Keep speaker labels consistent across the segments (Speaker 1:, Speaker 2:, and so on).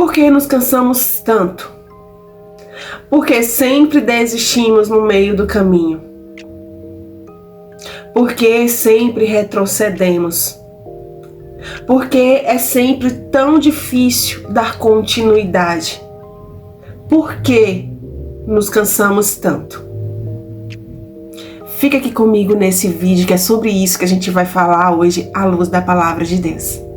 Speaker 1: Por que nos cansamos tanto? Porque sempre desistimos no meio do caminho. Porque sempre retrocedemos. Porque é sempre tão difícil dar continuidade. Por que nos cansamos tanto? Fica aqui comigo nesse vídeo que é sobre isso que a gente vai falar hoje à luz da palavra de Deus.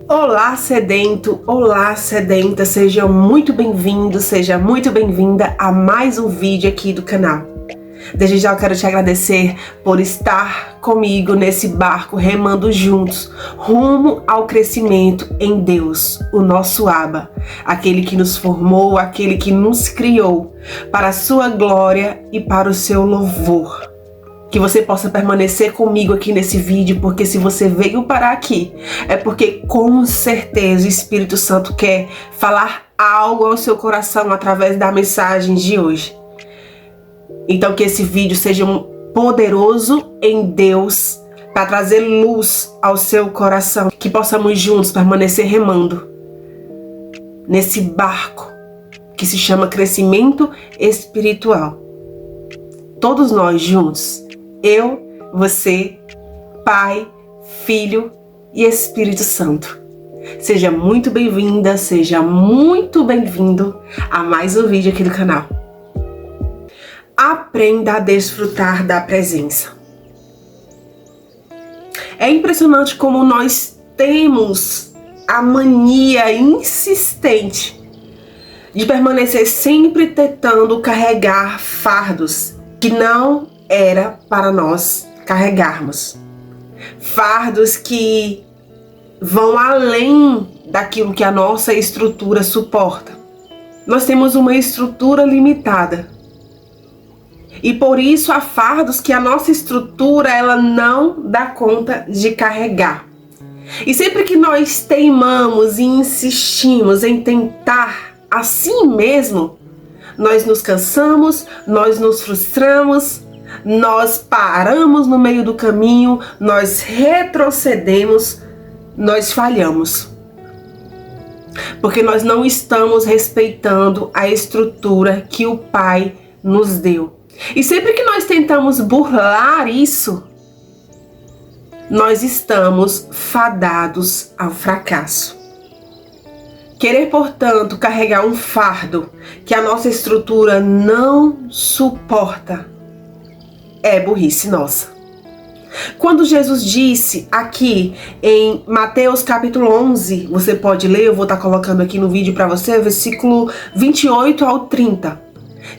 Speaker 1: Olá, sedento, olá, sedenta, seja muito bem-vindo, seja muito bem-vinda a mais um vídeo aqui do canal. Desde já eu quero te agradecer por estar comigo nesse barco remando juntos, rumo ao crescimento em Deus, o nosso Abba, aquele que nos formou, aquele que nos criou, para a sua glória e para o seu louvor. Que você possa permanecer comigo aqui nesse vídeo, porque se você veio parar aqui, é porque com certeza o Espírito Santo quer falar algo ao seu coração através da mensagem de hoje. Então que esse vídeo seja poderoso em Deus, para trazer luz ao seu coração. Que possamos juntos permanecer remando nesse barco que se chama crescimento espiritual. Todos nós juntos. Eu, você, Pai, Filho e Espírito Santo. Seja muito bem-vinda, seja muito bem-vindo a mais um vídeo aqui do canal. Aprenda a desfrutar da presença. É impressionante como nós temos a mania insistente de permanecer sempre tentando carregar fardos que não era para nós carregarmos. Fardos que vão além daquilo que a nossa estrutura suporta. Nós temos uma estrutura limitada. E por isso há fardos que a nossa estrutura ela não dá conta de carregar. E sempre que nós teimamos e insistimos em tentar assim mesmo, nós nos cansamos, nós nos frustramos, nós paramos no meio do caminho, nós retrocedemos, nós falhamos. Porque nós não estamos respeitando a estrutura que o Pai nos deu. E sempre que nós tentamos burlar isso, nós estamos fadados ao fracasso. Querer, portanto, carregar um fardo que a nossa estrutura não suporta é burrice nossa. Quando Jesus disse aqui em Mateus capítulo 11, você pode ler, eu vou estar colocando aqui no vídeo para você, versículo 28 ao 30,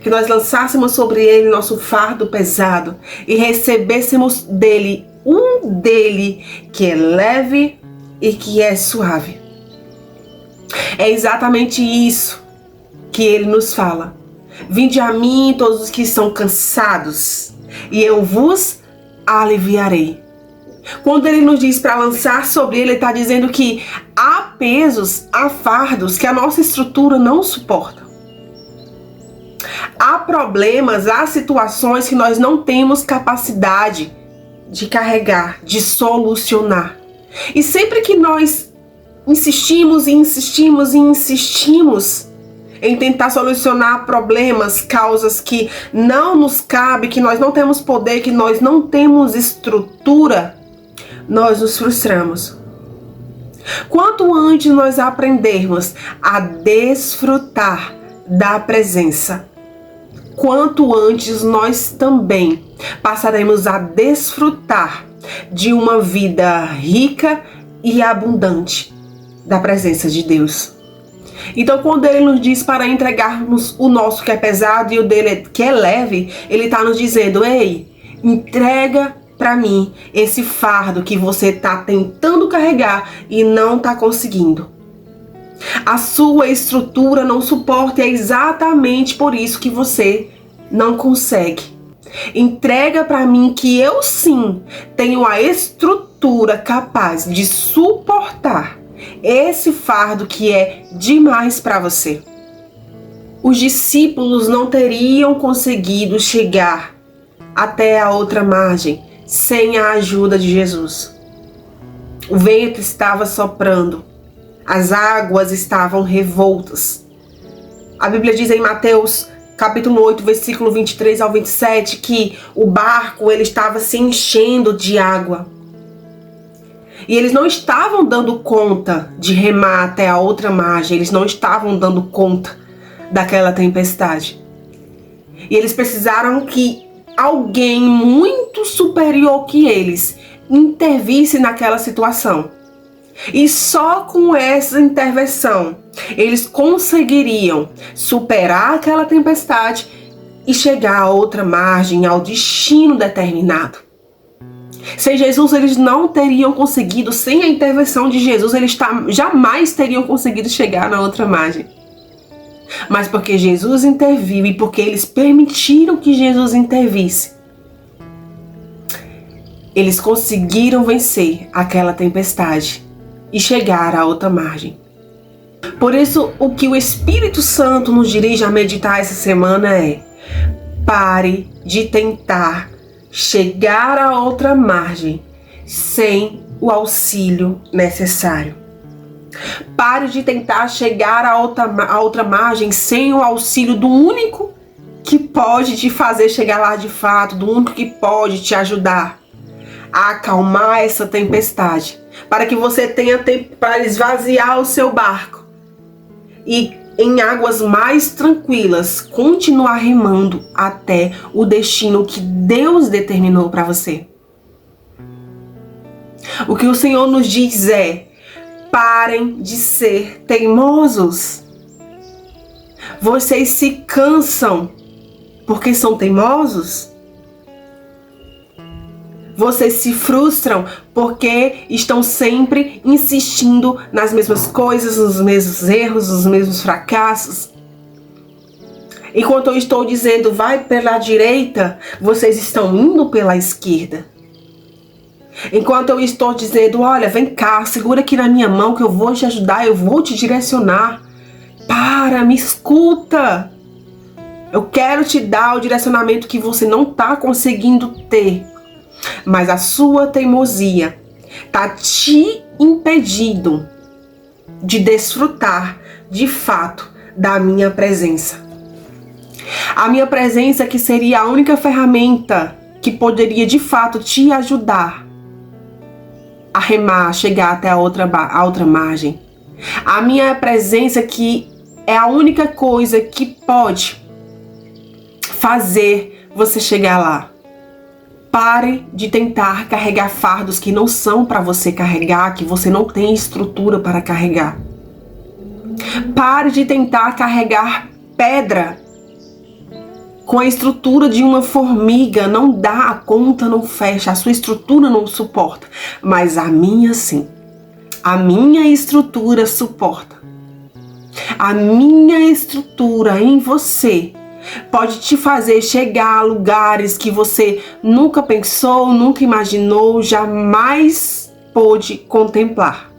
Speaker 1: que nós lançássemos sobre ele nosso fardo pesado e recebêssemos dele que é leve e que é suave. É exatamente isso que ele nos fala. Vinde a mim todos os que estão cansados e eu vos aliviarei. Quando ele nos diz para lançar sobre ele está dizendo que há pesos, há fardos que a nossa estrutura não suporta. Há problemas, há situações que nós não temos capacidade de carregar, de solucionar. E sempre que nós insistimos e insistimos e insistimos em tentar solucionar problemas, causas que não nos cabe, que nós não temos poder, que nós não temos estrutura, nós nos frustramos. Quanto antes nós aprendermos a desfrutar da presença, quanto antes nós também passaremos a desfrutar de uma vida rica e abundante da presença de Deus. Então, quando ele nos diz para entregarmos o nosso que é pesado e o dele que é leve, ele está nos dizendo: ei, entrega para mim esse fardo que você está tentando carregar e não está conseguindo. A sua estrutura não suporta e é exatamente por isso que você não consegue. Entrega para mim que eu sim tenho a estrutura capaz de suportar esse fardo que é demais para você. Os discípulos não teriam conseguido chegar até a outra margem sem a ajuda de Jesus. O vento estava soprando, As águas estavam revoltas. A Bíblia diz em Mateus capítulo 8, versículo 23 ao 27, que o barco ele estava se enchendo de água. E eles não estavam dando conta de remar até a outra margem, eles não estavam dando conta daquela tempestade. E eles precisaram que alguém muito superior que eles intervisse naquela situação. E só com essa intervenção eles conseguiriam superar aquela tempestade e chegar a outra margem, ao destino determinado. Sem Jesus eles não teriam conseguido, sem a intervenção de Jesus eles jamais teriam conseguido chegar na outra margem. Mas porque Jesus interviu e porque eles permitiram que Jesus intervisse, eles conseguiram vencer aquela tempestade e chegar à outra margem. Por isso, o que o Espírito Santo nos dirige a meditar essa semana é: pare de tentar chegar à outra margem sem o auxílio necessário. Pare de tentar chegar à outra margem sem o auxílio do único que pode te fazer chegar lá de fato, do único que pode te ajudar a acalmar essa tempestade, para que você tenha tempo para esvaziar o seu barco e em águas mais tranquilas continuar remando até o destino que Deus determinou para você. O que o Senhor nos diz é: parem de ser teimosos. Vocês se cansam porque são teimosos? Vocês se frustram porque estão sempre insistindo nas mesmas coisas, nos mesmos erros, nos mesmos fracassos? Enquanto eu estou dizendo vai pela direita, vocês estão indo pela esquerda. Enquanto eu estou dizendo, olha, vem cá, segura aqui na minha mão que eu vou te ajudar, eu vou te direcionar. Para, me escuta. Eu quero te dar o direcionamento que você não está conseguindo ter. Mas a sua teimosia está te impedindo de desfrutar de fato da minha presença. A minha presença que seria a única ferramenta que poderia de fato te ajudar a remar, a chegar até a outra margem. A minha presença que é a única coisa que pode fazer você chegar lá. Pare de tentar carregar fardos que não são para você carregar, que você não tem estrutura para carregar. Pare de tentar carregar pedra com a estrutura de uma formiga. Não dá, a conta não fecha, a sua estrutura não suporta. Mas a minha sim. A minha estrutura suporta. A minha estrutura em você pode te fazer chegar a lugares que você nunca pensou, nunca imaginou, jamais pôde contemplar.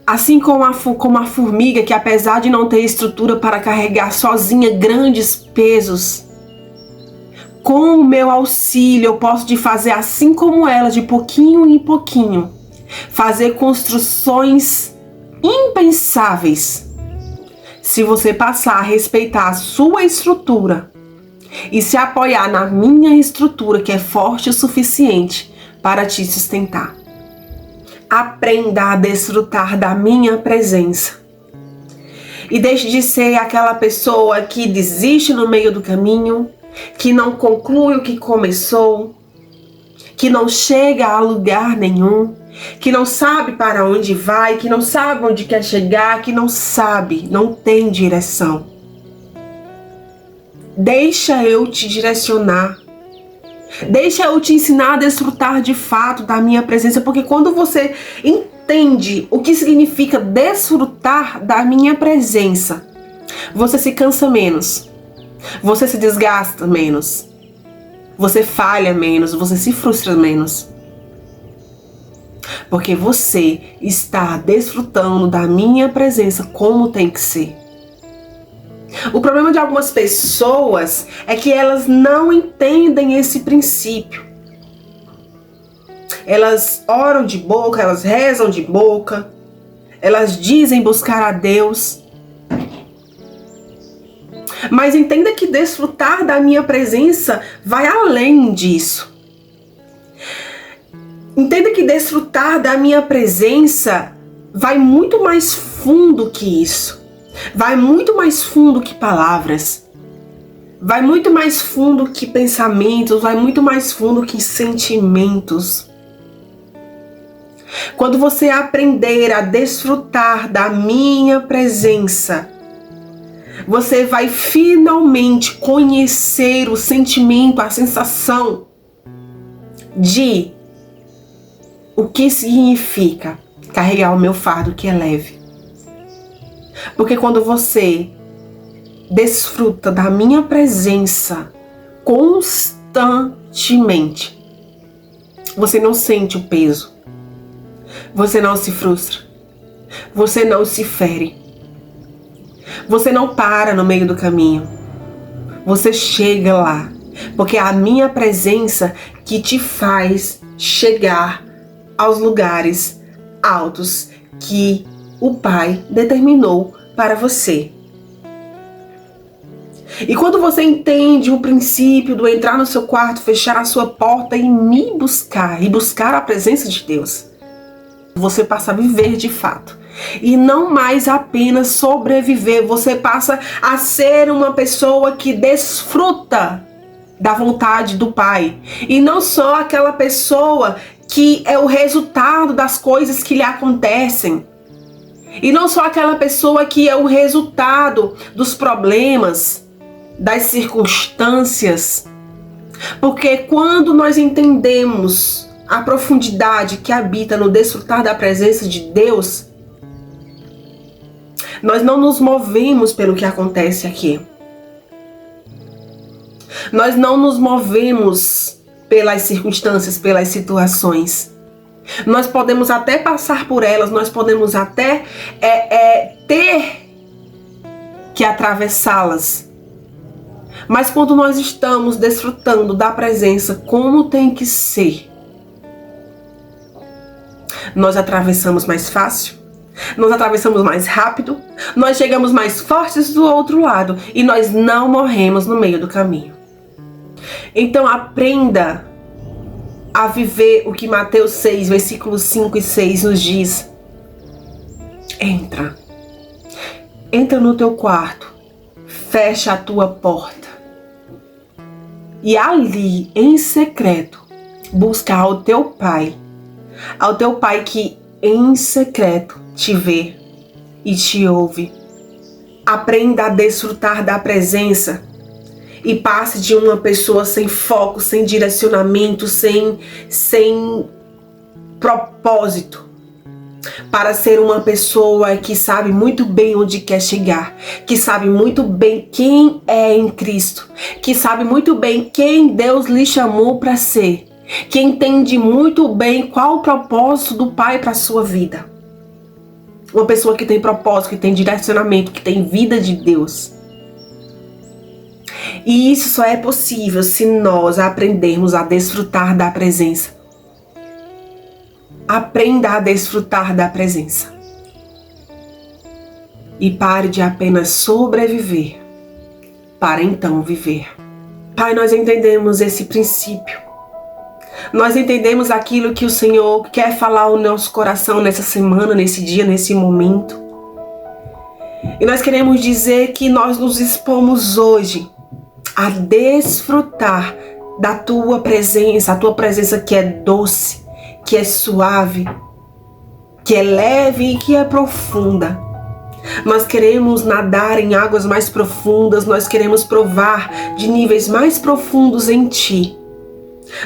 Speaker 1: Assim como a formiga, que apesar de não ter estrutura para carregar sozinha grandes pesos, com o meu auxílio eu posso te fazer assim como ela, de pouquinho em pouquinho, fazer construções impensáveis. Se você passar a respeitar a sua estrutura e se apoiar na minha estrutura, que é forte o suficiente para te sustentar. Aprenda a desfrutar da minha presença. E deixe de ser aquela pessoa que desiste no meio do caminho, que não conclui o que começou, que não chega a lugar nenhum, que não sabe para onde vai, que não sabe onde quer chegar, que não sabe, não tem direção. Deixa eu te direcionar. Deixa eu te ensinar a desfrutar de fato da minha presença, porque quando você entende o que significa desfrutar da minha presença, você se cansa menos, você se desgasta menos, você falha menos, você se frustra menos. Porque você está desfrutando da minha presença como tem que ser. O problema de algumas pessoas é que elas não entendem esse princípio. Elas oram de boca, elas rezam de boca, elas dizem buscar a Deus. Mas entenda que desfrutar da minha presença vai além disso. Entenda que desfrutar da minha presença vai muito mais fundo que isso. Vai muito mais fundo que palavras. Vai muito mais fundo que pensamentos. Vai muito mais fundo que sentimentos. Quando você aprender a desfrutar da minha presença, você vai finalmente conhecer o sentimento, a sensação de o que significa carregar o meu fardo que é leve. Porque quando você desfruta da minha presença constantemente, você não sente o peso, você não se frustra, você não se fere, você não para no meio do caminho, você chega lá, porque é a minha presença que te faz chegar aos lugares altos que o Pai determinou para você. E quando você entende o princípio do entrar no seu quarto, fechar a sua porta e me buscar, e buscar a presença de Deus, você passa a viver de fato. E não mais apenas sobreviver, você passa a ser uma pessoa que desfruta da vontade do Pai. E não só aquela pessoa que é o resultado das coisas que lhe acontecem. E não só aquela pessoa que é o resultado dos problemas, das circunstâncias. Porque quando nós entendemos a profundidade que habita no desfrutar da presença de Deus, nós não nos movemos pelo que acontece aqui. Nós não nos movemos pelas circunstâncias, pelas situações. Nós podemos até passar por elas, nós podemos até ter que atravessá-las. Mas quando nós estamos desfrutando da presença como tem que ser, nós atravessamos mais fácil, nós atravessamos mais rápido, nós chegamos mais fortes do outro lado e nós não morremos no meio do caminho. Então aprenda a viver o que Mateus 6, versículos 5 e 6 nos diz. Entra no teu quarto, fecha a tua porta e ali, em secreto, busca ao teu Pai que em secreto te vê e te ouve. Aprenda a desfrutar da presença e passe de uma pessoa sem foco, sem direcionamento, sem propósito, para ser uma pessoa que sabe muito bem onde quer chegar, que sabe muito bem quem é em Cristo, que sabe muito bem quem Deus lhe chamou para ser, que entende muito bem qual o propósito do Pai para a sua vida. Uma pessoa que tem propósito, que tem direcionamento, que tem vida de Deus. E isso só é possível se nós aprendermos a desfrutar da presença. Aprenda a desfrutar da presença. E pare de apenas sobreviver, para então viver. Pai, nós entendemos esse princípio. Nós entendemos aquilo que o Senhor quer falar ao nosso coração nessa semana, nesse dia, nesse momento. E nós queremos dizer que nós nos expomos hoje a desfrutar da tua presença, a tua presença que é doce, que é suave, que é leve e que é profunda. Nós queremos nadar em águas mais profundas, nós queremos provar de níveis mais profundos em Ti.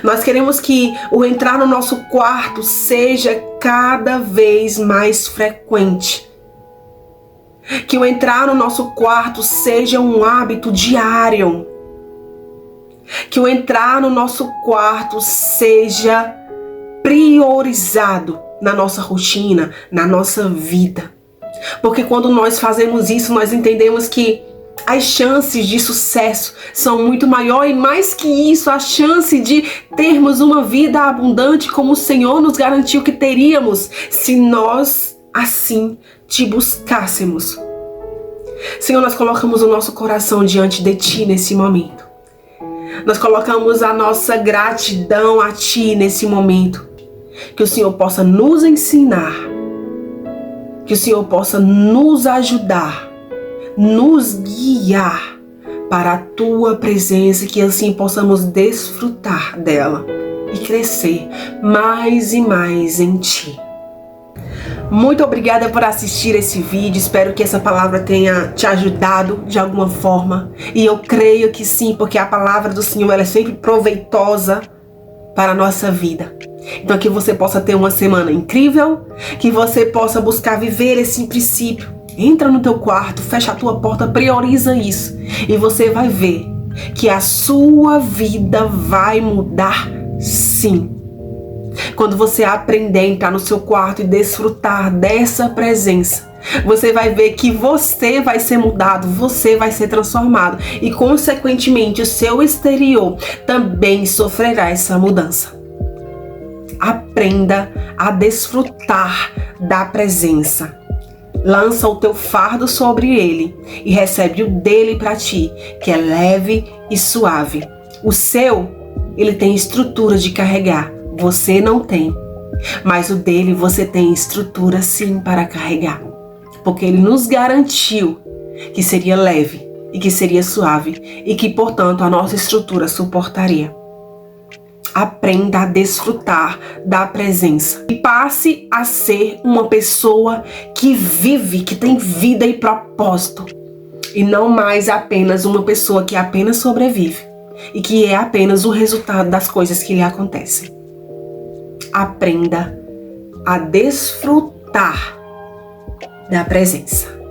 Speaker 1: Nós queremos que o entrar no nosso quarto seja cada vez mais frequente. Que o entrar no nosso quarto seja um hábito diário. Que o entrar no nosso quarto seja priorizado na nossa rotina, na nossa vida. Porque quando nós fazemos isso, nós entendemos que as chances de sucesso são muito maiores, e mais que isso, a chance de termos uma vida abundante como o Senhor nos garantiu que teríamos, se nós assim te buscássemos. Senhor, nós colocamos o nosso coração diante de Ti nesse momento. Nós colocamos a nossa gratidão a Ti nesse momento. Que o Senhor possa nos ensinar, que o Senhor possa nos ajudar, nos guiar para a Tua presença, que assim possamos desfrutar dela e crescer mais e mais em Ti. Muito obrigada por assistir esse vídeo, espero que essa palavra tenha te ajudado de alguma forma. E eu creio que sim, porque a palavra do Senhor ela é sempre proveitosa para a nossa vida. Então que você possa ter uma semana incrível, que você possa buscar viver esse princípio. Entra no teu quarto, fecha a tua porta, prioriza isso. E você vai ver que a sua vida vai mudar sim. Quando você aprender a entrar no seu quarto e desfrutar dessa presença, você vai ver que você vai ser mudado, você vai ser transformado e, consequentemente, o seu exterior também sofrerá essa mudança. Aprenda a desfrutar da presença. Lança o teu fardo sobre ele e recebe o dele para ti, que é leve e suave. O seu, ele tem estrutura de carregar. Você não tem, mas o dele você tem estrutura sim para carregar, porque ele nos garantiu que seria leve e que seria suave e que, portanto, a nossa estrutura suportaria. Aprenda a desfrutar da presença e passe a ser uma pessoa que vive, que tem vida e propósito, e não mais apenas uma pessoa que apenas sobrevive e que é apenas o resultado das coisas que lhe acontecem. Aprenda a desfrutar da presença.